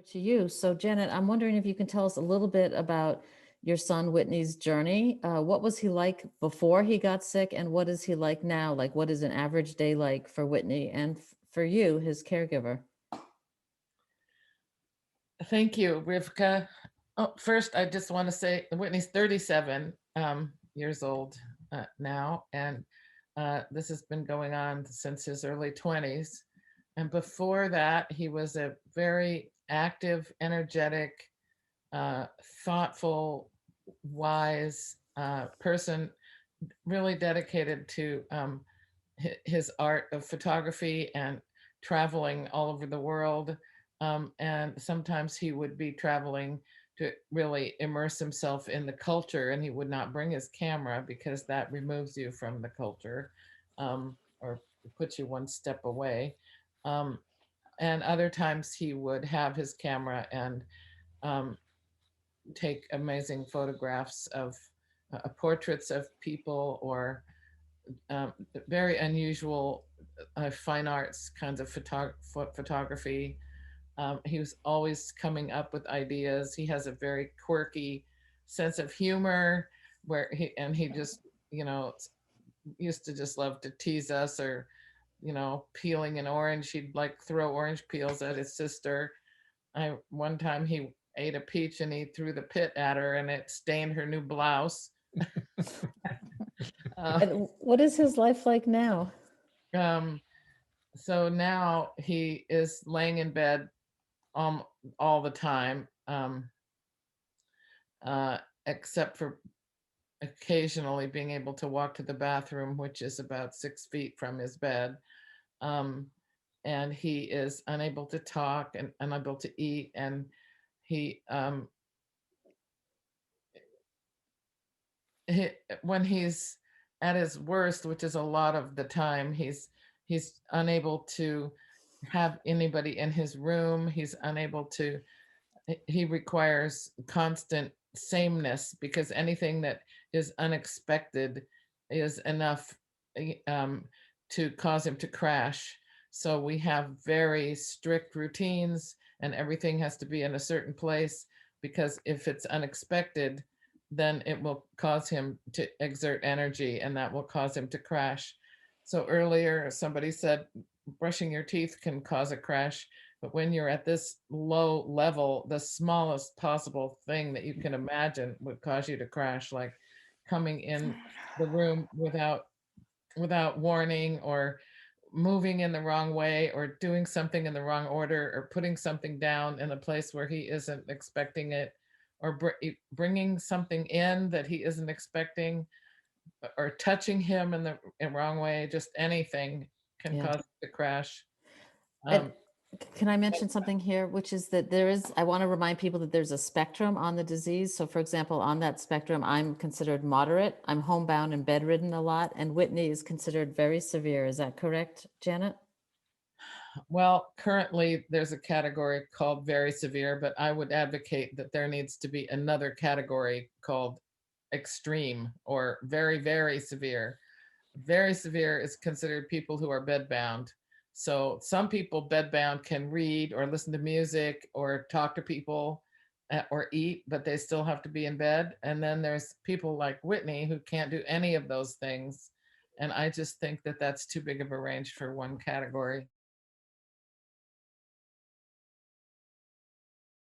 To you. So, Janet, I'm wondering if you can tell us a little bit about your son Whitney's journey. What was he like before he got sick, and what is he like now? Like, what is an average day like for Whitney and for you, his caregiver? Thank you, Rivka. Oh, first, I just want to say Whitney's 37 years old now, and this has been going on since his early 20s. And before that, he was a very active, energetic, uh, thoughtful, wise person, really dedicated to his art of photography and traveling all over the world. And sometimes he would be traveling to really immerse himself in the culture, and he would not bring his camera because that removes you from the culture, or puts you one step away. Um, and other times he would have his camera and um, take amazing photographs of portraits of people, or um, very unusual fine arts kinds of photography. He was always coming up with ideas. He has a very quirky sense of humor, where he just, used to just love to tease us, or peeling an orange, he'd like throw orange peels at his sister. I One time he ate a peach and he threw the pit at her and it stained her new blouse. uh, And what is his life like now? um, so now he is laying in bed um, all the time, uh, except for occasionally being able to walk to the bathroom, which is about 6 feet from his bed. Um, and he is unable to talk and unable to eat. And he, he when he's at his worst, which is a lot of the time, he's unable to have anybody in his room. He's unable to He requires constant sameness, because anything that is unexpected is enough um, to cause him to crash. So we have very strict routines, and everything has to be in a certain place, because if it's unexpected, then it will cause him to exert energy, and that will cause him to crash. So earlier, somebody said brushing your teeth can cause a crash. But when you're at this low level, the smallest possible thing that you can imagine would cause you to crash, like coming in the room without warning, or moving in the wrong way, or doing something in the wrong order, or putting something down in a place where he isn't expecting it, or bringing something in that he isn't expecting, or touching him in wrong way. Just anything can Yeah. cause it to crash. And Um, can I mention something here, which is that I want to remind people that there's a spectrum on the disease. So, for example, on that spectrum, I'm considered moderate. I'm homebound and bedridden a lot, and Whitney is considered very severe. Is that correct, Janet? Well, currently there's a category called very severe, but I would advocate that there needs to be another category called extreme, or very, very severe. Very severe is considered people who are bedbound. So some people bedbound can read or listen to music or talk to people, or eat, but they still have to be in bed. And then there's people like Whitney who can't do any of those things. And I just think that that's too big of a range for one category.